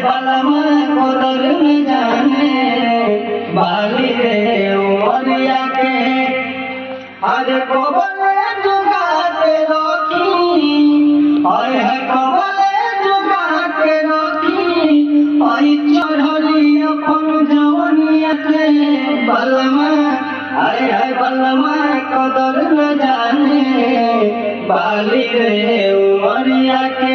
बलमा कदर न जाने बाली रे उमरिया के अरे कोबले जुगा के रखी अरे कोबले जुगा के रखी आई चढ़ली अपन जवनिया के बलमा अरे बलमा कदर न जाने बाली रे उमरिया के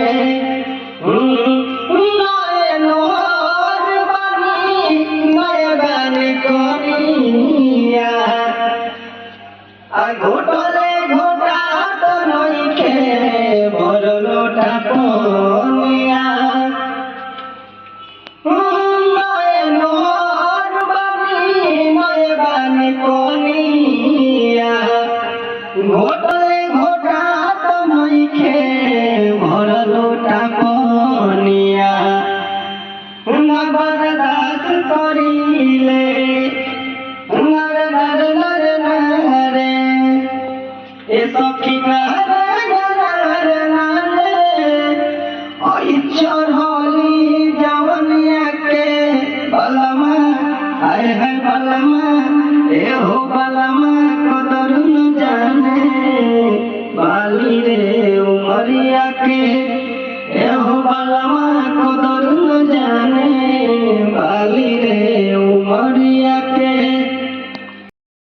घोटले घोटा तो नइखे भर लोटा पनिया नए नोर बानी पनिया घोटले घोटा तो नइखे भर लोटा पनिया बर्दाश्त करिले नर नर नर नरे ए सखी नर नरे आई चढ़ली जवनिया के बलमा हाय हाय बलमा ए हो बलमा कदर न जाने बाली रे उमरिया के ए हो बलमा कदर न जाने बाली रे उमर